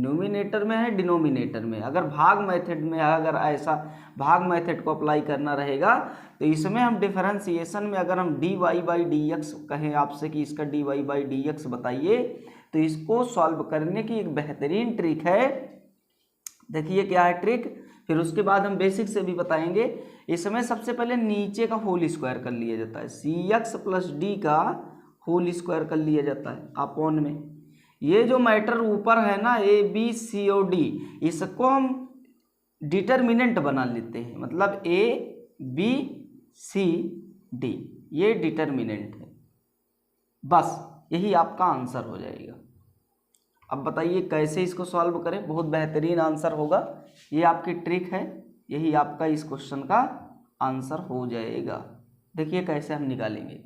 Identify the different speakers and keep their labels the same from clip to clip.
Speaker 1: Numerator में है denominator में। अगर भाग मेथड में अगर ऐसा भाग मेथड को अप्लाई करना रहेगा तो इसमें हम डिफरेंशिएशन में अगर हम dy बाई डी एक्स कहें आपसे कि इसका dy बाई डी एक्स बताइए, तो इसको सॉल्व करने की एक बेहतरीन ट्रिक है। देखिए क्या है ट्रिक, फिर उसके बाद हम बेसिक से भी बताएंगे। इसमें सबसे पहले नीचे का होल स्क्वायर कर लिया जाता है, cx प्लस डी का होल स्क्वायर कर लिया जाता है अपॉन में ये जो मैटर ऊपर है ना ए बी सी और डी, इसको हम डिटर्मिनेंट बना लेते हैं, मतलब ए बी सी डी ये डिटर्मिनेंट है। बस यही आपका आंसर हो जाएगा। अब बताइए कैसे इसको सॉल्व करें, बहुत बेहतरीन आंसर होगा। ये आपकी ट्रिक है, यही आपका इस क्वेश्चन का आंसर हो जाएगा। देखिए कैसे हम निकालेंगे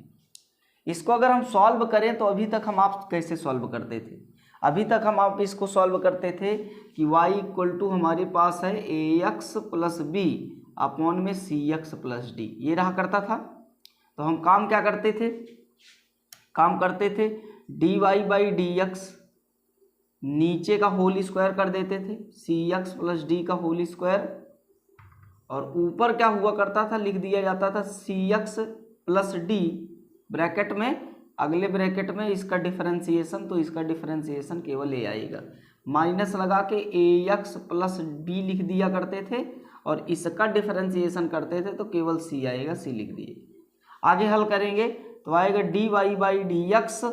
Speaker 1: इसको। अगर हम सॉल्व करें तो अभी तक हम आप कैसे सॉल्व करते थे, अभी तक हम आप इसको सॉल्व करते थे कि y इक्वल टू हमारे पास है ax प्लस बी अपॉन में cx प्लस डी, ये रहा करता था। तो हम काम क्या करते थे, काम करते थे dy बाई डी एक्स नीचे का होल स्क्वायर कर देते थे cx प्लस डी का होल स्क्वायर, और ऊपर क्या हुआ करता था, लिख दिया जाता था cx प्लस डी ब्रैकेट में, अगले ब्रैकेट में इसका डिफरेंशिएशन, तो इसका डिफरेंशिएशन केवल ए आएगा, माइनस लगा के ax प्लस बी लिख दिया करते थे, और इसका डिफरेंशिएशन करते थे तो केवल c आएगा, c लिख दिए। आगे हल करेंगे तो आएगा dy by D x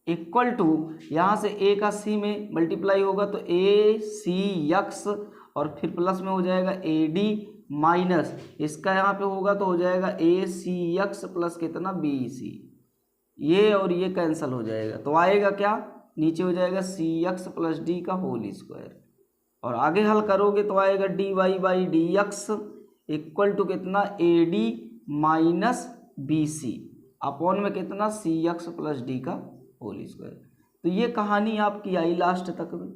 Speaker 1: equal to यहाँ से a का c में मल्टीप्लाई होगा तो a c x और फिर प्लस में हो जाएगा ए डी माइनस इसका यहाँ पे होगा तो हो जाएगा ए सी एक्स प्लस कितना बी सी, ये और ये कैंसिल हो जाएगा तो आएगा क्या, नीचे हो जाएगा सी एक्स प्लस डी का होल स्क्वायर, और आगे हल करोगे तो आएगा d y by D x equal to कितना a D minus b c upon में कितना सी एक्स प्लस डी का होल स्क्वायर। तो ये कहानी आपकी आई लास्ट तक में।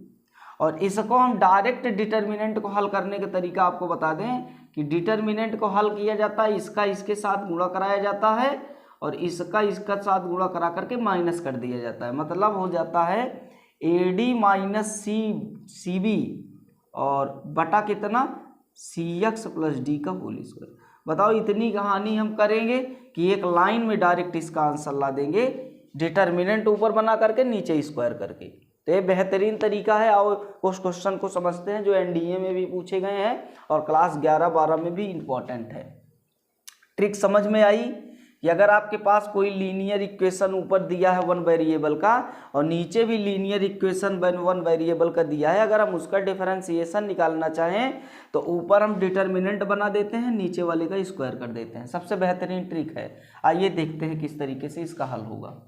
Speaker 1: और इसको हम डायरेक्ट डिटर्मिनेंट को हल करने का तरीका आपको बता दें कि डिटर्मिनेंट को हल किया जाता है, इसका इसके साथ गुणा कराया जाता है और इसका इसका साथ गुणा करा करके माइनस कर दिया जाता है, मतलब हो जाता है A D minus C B और बटा कितना सी एक्स प्लस डी का होल स्क्वायर। बताओ इतनी कहानी हम करेंगे कि एक लाइन में डायरेक्ट इसका आंसर ला देंगे, डिटर्मिनेंट ऊपर बना करके नीचे स्क्वायर करके। तो ये बेहतरीन तरीका है और उस क्वेश्चन को समझते हैं जो एनडीए में भी पूछे गए हैं और क्लास 11-12 में भी इम्पोर्टेंट है। ट्रिक समझ में आई कि अगर आपके पास कोई लीनियर इक्वेशन ऊपर दिया है वन वेरिएबल का और नीचे भी लीनियर इक्वेशन वन वेरिएबल का दिया है, अगर हम उसका डिफरेंशिएशन निकालना चाहें तो ऊपर हम डिटर्मिनेंट बना देते हैं, नीचे वाले का स्क्वायर कर देते हैं। सबसे बेहतरीन ट्रिक है। आइए देखते हैं किस तरीके से इसका हल होगा।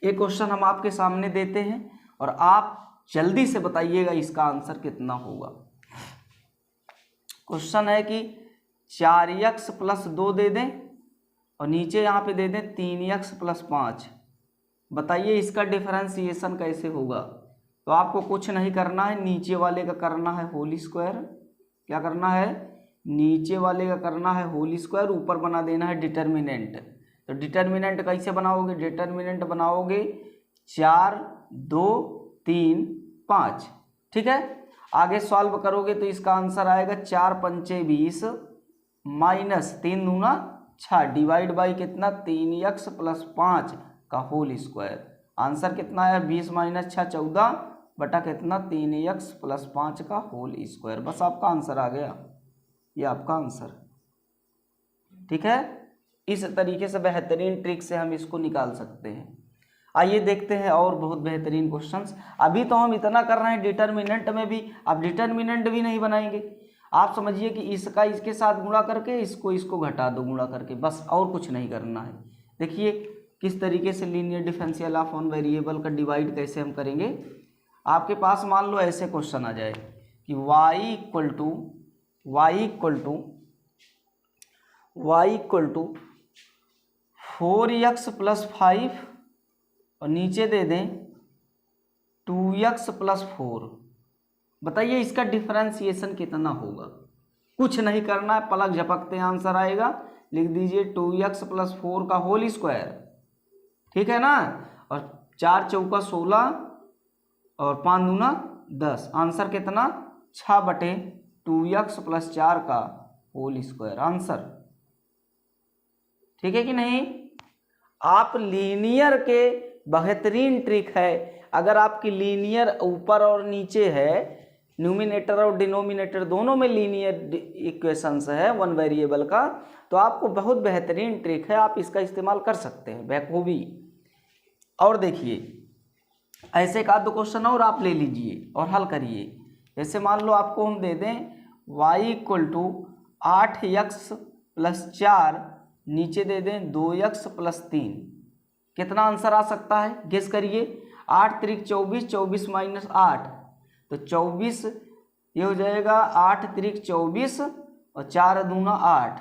Speaker 1: एक क्वेश्चन हम आपके सामने देते हैं और आप जल्दी से बताइएगा इसका आंसर कितना होगा। क्वेश्चन है कि 4x प्लस 2 दे दें और नीचे यहाँ पे दे दें 3x प्लस 5। बताइए इसका डिफरेंशिएशन कैसे होगा। तो आपको कुछ नहीं करना है, नीचे वाले का करना है होल स्क्वायर। क्या करना है, नीचे वाले का करना है होल स्क्वायर, ऊपर बना देना है डिटर्मिनेंट। तो डिटर्मिनेंट कैसे बनाओगे, डिटर्मिनेंट बनाओगे 4 2 3 5, ठीक है। आगे सॉल्व करोगे तो इसका आंसर आएगा 4 पंचे 20 माइनस 3 दूना 6 डिवाइड बाई कितना 3x प्लस 5 का होल स्क्वायर। आंसर कितना है 20 माइनस 6 14 बटा कितना 3x प्लस 5 का होल स्क्वायर। बस आपका आंसर आ गया, ये आपका आंसर, ठीक है। इस तरीके से बेहतरीन ट्रिक से हम इसको निकाल सकते हैं। आइए देखते हैं और बहुत बेहतरीन क्वेश्चंस। अभी तो हम इतना कर रहे हैं डिटर्मिनेंट में भी, अब डिटर्मिनेंट भी नहीं बनाएंगे। आप समझिए कि इसका इसके साथ गुणा करके इसको इसको घटा दो गुणा करके, बस और कुछ नहीं करना है। देखिए किस तरीके से linear differential of one variable का डिवाइड कैसे हम करेंगे। आपके पास मान लो ऐसे क्वेश्चन आ जाए कि y equal to 4x plus 5 और नीचे दे दें 2x प्लस 4। बताइए इसका डिफरेंशिएशन कितना होगा। कुछ नहीं करना है, पलक झपकते आंसर आएगा। लिख दीजिए 2x प्लस 4 का होल स्क्वायर, ठीक है ना, और 4 चौका 16 और 5 दूना 10, आंसर कितना 6/2x + 4 का होल स्क्वायर आंसर। ठीक है कि नहीं। आप लीनियर के बेहतरीन ट्रिक है, अगर आपकी लीनियर ऊपर और नीचे है, न्यूमिनेटर और डिनोमिनेटर दोनों में लीनियर इक्वेशंस है वन वेरिएबल का, तो आपको बहुत बेहतरीन ट्रिक है, आप इसका इस्तेमाल कर सकते हैं बखूबी। और देखिए ऐसे का 2 क्वेश्चन और आप ले लीजिए और हल करिए। जैसे मान लो आपको हम दे दें y = 8x + 4, नीचे दे दें 2x + 3, कितना आंसर आ सकता है गेस करिए। 8 त्रिक 24, 24 - 8 तो 24, ये हो जाएगा 8 त्रिक 24 और 4 दूना 8,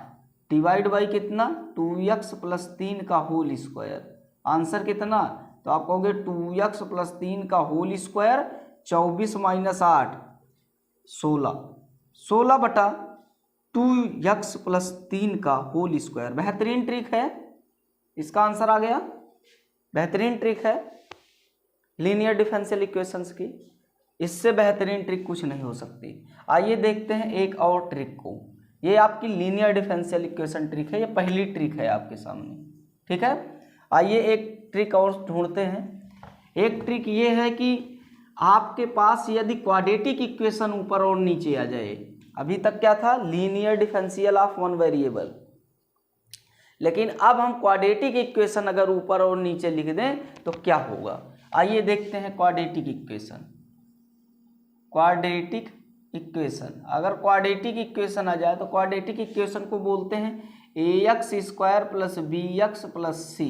Speaker 1: डिवाइड बाई कितना 2x + 3 का होल स्क्वायर, आंसर कितना, तो आप कहोगे 2x + 3 का होल स्क्वायर, 24 - 8 16, 16/2x + 3 का होल स्क्वायर। बेहतरीन ट्रिक है, इसका आंसर आ गया। बेहतरीन ट्रिक है लीनियर डिफरेंशियल इक्वेशंस की, इससे बेहतरीन ट्रिक कुछ नहीं हो सकती। आइए देखते हैं एक और ट्रिक को। ये आपकी लीनियर डिफरेंशियल इक्वेशन ट्रिक है, ये पहली ट्रिक है आपके सामने। ठीक है, आइए एक ट्रिक और ढूंढते हैं। एक ट्रिक ये है कि आपके पास यदि क्वाड्रेटिक इक्वेशन ऊपर और नीचे आ जाए, अभी तक क्या था linear differential of one variable, लेकिन अब हम क्वाड्रेटिक इक्वेशन अगर ऊपर और नीचे लिख दें तो क्या होगा। आइए देखते हैं क्वाड्रेटिक इक्वेशन। क्वाड्रेटिक इक्वेशन, अगर क्वाड्रेटिक इक्वेशन आ जाए तो क्वाड्रेटिक इक्वेशन को बोलते हैं ax² + bx + c।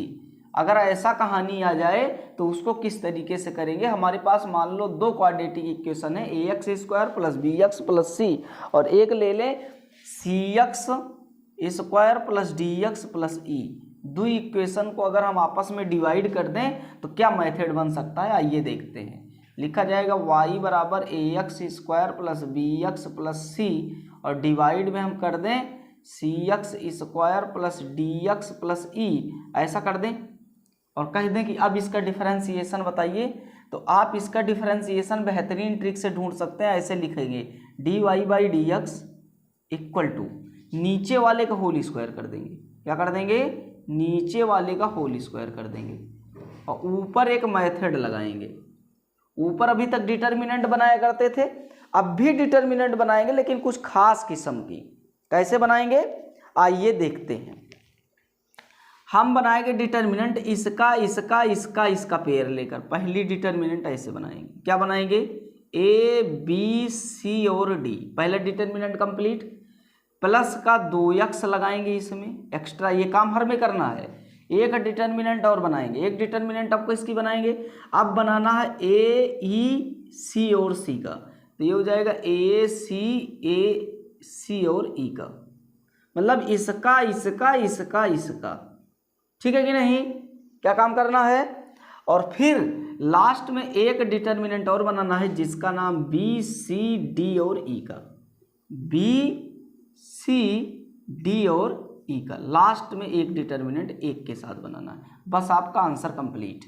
Speaker 1: अगर ऐसा कहानी आ जाए तो उसको किस तरीके से करेंगे। हमारे पास मान लो 2 क्वाड्रेटिक इक्वेशन है, ax² + bx + c, और एक ले लें cx² + dx + e। दो इक्वेशन को अगर हम आपस में डिवाइड कर दें तो क्या मेथड बन सकता है, आइए देखते हैं। लिखा जाएगा y = ax² + bx + c, और डिवाइड में हम कर दें cx² + dx + e, ऐसा कर दें और कह दें कि अब इसका डिफरेंशिएशन बताइए। तो आप इसका डिफरेंशिएशन बेहतरीन ट्रिक से ढूंढ सकते हैं। ऐसे लिखेंगे dy/dx = नीचे वाले का होल स्क्वायर कर देंगे। क्या कर देंगे, नीचे वाले का होल स्क्वायर कर देंगे, और ऊपर एक मेथड लगाएंगे। ऊपर अभी तक डिटर्मिनेंट बनाया करते थे, अब भी डिटर्मिनेंट बनाएंगे, लेकिन कुछ खास किस्म की। कैसे बनाएंगे आइए देखते हैं। हम बनाएंगे डिटर्मिनेंट इसका इसका इसका इसका पेयर लेकर। पहली डिटर्मिनेंट ऐसे बनाएंगे, क्या बनाएंगे a b c और d, पहला डिटर्मिनेंट कंप्लीट, प्लस का 2x लगाएंगे इसमें एक्स्ट्रा, ये काम हर में करना है। एक डिटर्मिनेंट और बनाएंगे, एक डिटर्मिनेंट आपको इसकी बनाएंगे। अब बनाना है a e c और c का, तो ये हो जाएगा a c और e का, मतलब इसका इसका इसका इसका। ठीक है कि नहीं, क्या काम करना है। और फिर लास्ट में एक डिटर्मिनेंट और बनाना है जिसका नाम b c d और e का, b c d और e का, लास्ट में एक डिटर्मिनेंट एक के साथ बनाना है। बस आपका आंसर कंप्लीट।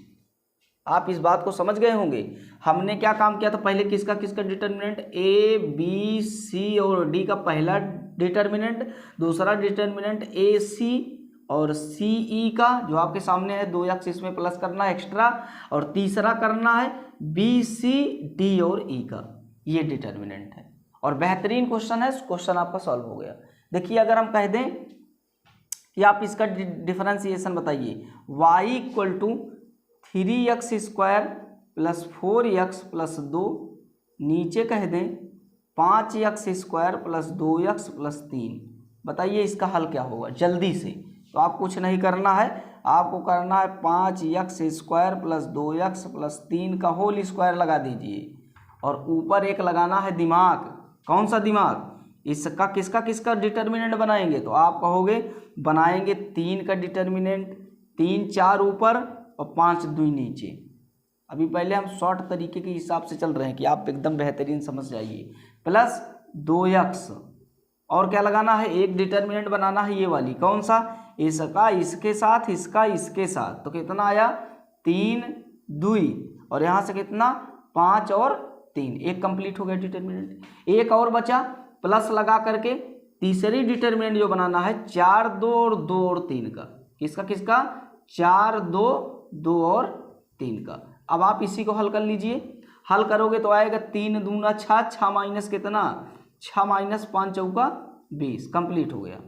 Speaker 1: आप इस बात को समझ गए होंगे। हमने क्या काम किया था, पहले किसका किसका डिटर्मिनेंट, a b c और d का पहला डिटर्मिनेंट, दूसरा डिटर्मिनेंट a c और c e का जो आपके सामने है, 2x इसमें प्लस करना है एक्स्ट्रा, और तीसरा करना है b c d और e का, ये डिटर्मिनेंट है। और बेहतरीन क्वेश्चन है, क्वेश्चन आपका सॉल्व हो गया। देखिए अगर हम कह दें कि आप इसका डिफरेंशिएशन बताइए, y = 3x² + 4x + 2, नीचे कह दें 5x² + 2x + 3, बताइए इसका हल क्या होगा जल्दी से। तो आप कुछ नहीं करना है, आपको करना है 5x² + 2x + 3 का होल स्क्वायर लगा दीजिए, और ऊपर एक लगाना है दिमाग। कौन सा दिमाग, इसका किसका किसका डिटर्मिनेंट बनाएंगे, तो आप कहोगे बनाएंगे 3 का डिटर्मिनेंट, 3 4 ऊपर और 5 2 नीचे। अभी पहले हम शॉर्ट तरीके के हिसाब से चल रहे हैं कि आप एकदम बेहतरीन समझ जाइए, प्लस 2x, और क्या लगाना है, एक डिटर्मिनेंट बनाना है ये वाली, कौन सा, इसका इसके साथ इसका इसके साथ, तो कितना आया 3 2, और यहाँ से कितना 5 और 3, एक कंप्लीट हो गया डिटर्मिनेंट। एक और बचा, प्लस लगा करके तीसरी डिटर्मिनेंट जो बनाना है 4 2 और 2 और 3 का। किसका किसका? 4 2 2 और 3 का। अब आप इसी को हल कर लीजिए। हल करोगे तो आएगा 3 दूना 6, 6 माइनस कितना? 6 माइनस 5 चौका 20, कंप्लीट हो गया।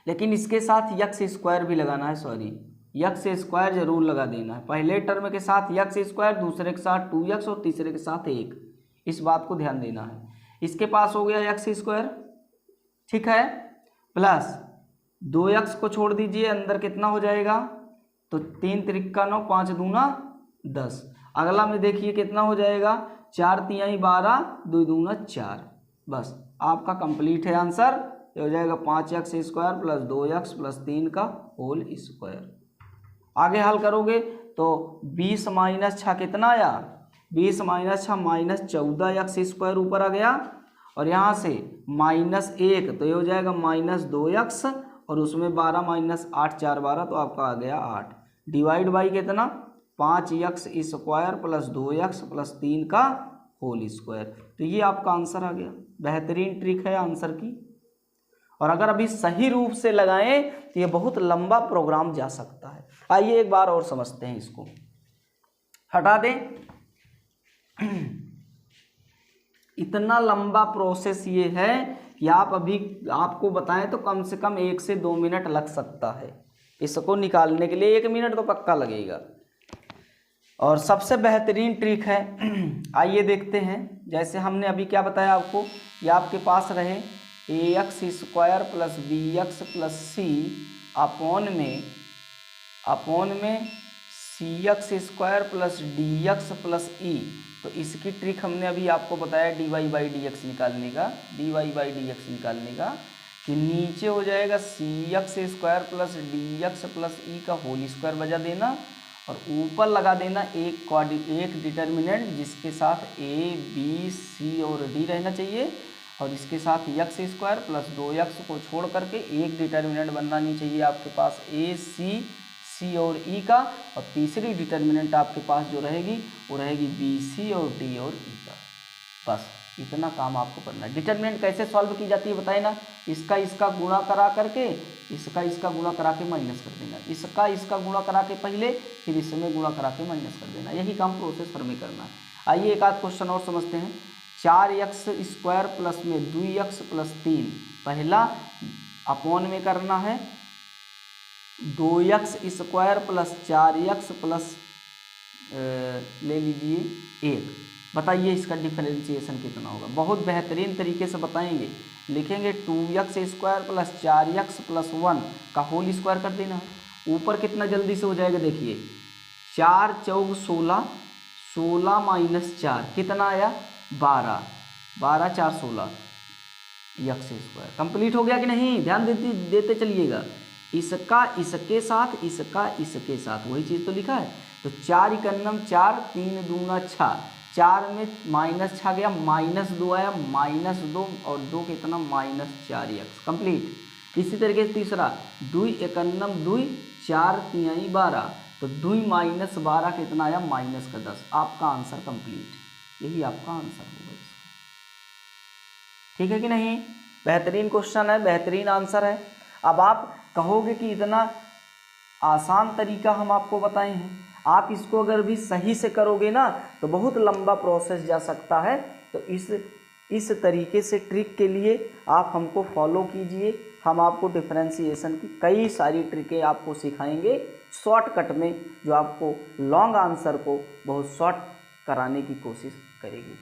Speaker 1: लेकिन इसके साथ यक्स स्क्वायर भी लगाना है, सॉरी यक्स स्क्वायर जरूर लगा देना है। पहले टर्म के साथ यक्स स्क्वायर, दूसरे के साथ 2x और तीसरे के साथ 1, इस बात को ध्यान देना है। इसके पास हो गया यक्स स्क्वायर, ठीक है, प्लस 2x को छोड़ दीजिए, अंदर कितना हो जाएगा? तो 3 त्रिका 9, 5 दूना 10। अगला में देखिए कितना हो जाएगा? 4 तिहाई 12, 2 दूना 4। बस आपका कंप्लीट है आंसर। ये हो जाएगा 5x square plus 2x plus 3 का होल स्क्वायर। आगे हल करोगे तो 20 माइनस 6 कितना आया? 20 माइनस 6 माइनस 14x स्क्वायर ऊपर आ गया, और यहाँ से -1 तो ये हो जाएगा -2x, और उसमें 12 माइनस 8 4 12, तो आपका आ गया 8। डिवाइड बाई कितना? 5x square plus 2x plus 3 का होल स्क्वायर। तो ये आपका आंसर आ गया। बेहतरीन ट्रिक है आंसर की, और अगर अभी सही रूप से लगाएं तो ये बहुत लंबा प्रोग्राम जा सकता है। आइए एक बार और समझते हैं, इसको हटा दें। इतना लंबा प्रोसेस ये है कि आप अभी आपको बताएं तो कम से कम 1 से 2 मिनट लग सकता है। इसको निकालने के लिए 1 मिनट तो पक्का लगेगा, और सबसे बेहतरीन ट्रिक है। आइए देखते हैं। जैसे हमने अभी क्या बताया आपको, ये आपके पास रहे ax square plus bx plus c upon में cx square plus dx plus e। तो इसकी ट्रिक हमने अभी आपको बताया dy बाई dx निकालने का, कि नीचे हो जाएगा cx square plus dx plus e का होल स्क्वायर बजा देना, और ऊपर लगा देना एक डिटर्मिनेंट जिसके साथ a b c और d रहना चाहिए, और इसके साथ यक्स स्क्वायर प्लस 2x को छोड़ करके एक डिटर्मिनेंट बनानी चाहिए आपके पास a c और e का, और तीसरी डिटर्मिनेंट आपके पास जो रहेगी वो रहेगी b c और d और e का। बस इतना काम आपको करना है। डिटर्मिनेंट कैसे सॉल्व की जाती है बताए ना, इसका गुणा करा करके इसका गुणा करा के माइनस कर देना, इसका गुणा करा के पहले, फिर इसमें गुणा करा के माइनस कर देना। यही काम प्रोसेसर में करना है। आइए एक आध क्वेश्चन और समझते हैं। 4x स्क्वायर प्लस में 2x प्लस 3, पहला अपॉन में करना है 2x square plus 4x plus ले लीजिए 1। बताइए इसका डिफरेंशिएशन कितना होगा। बहुत बेहतरीन तरीके से बताएंगे। लिखेंगे 2x square plus 4x plus 1 का होल स्क्वायर कर देना है। ऊपर कितना जल्दी से हो जाएगा देखिए, 4 चौक 16, 16 माइनस 4 कितना आया 12, 12 4 16 यक्स स्क्वायर। कंप्लीट हो गया कि नहीं? ध्यान देते चलिएगा। इसका इसके साथ, इसका इसके साथ, वही चीज़ तो लिखा है। तो 4 इकन्नम 4, 3 दूना 6, 4 में माइनस 6 गया, -2 आया, -2 और 2 कितना -4x कंप्लीट। इसी तरीके से तीसरा 2 इकन्नम 2, 4 तिहाई 12, तो 2 माइनस 12 कितना आया -10। आपका आंसर कंप्लीट, यही आपका आंसर होगा इसका। ठीक है कि नहीं? बेहतरीन क्वेश्चन है, बेहतरीन आंसर है। अब आप कहोगे कि इतना आसान तरीका हम आपको बताए हैं, आप इसको अगर भी सही से करोगे ना तो बहुत लंबा प्रोसेस जा सकता है। तो इस तरीके से ट्रिक के लिए आप हमको फॉलो कीजिए। हम आपको डिफरेंशिएशन की कई सारी ट्रिकें आपको सिखाएंगे शॉर्टकट में, जो आपको लॉन्ग आंसर को बहुत शॉर्ट कराने की कोशिश करेगी।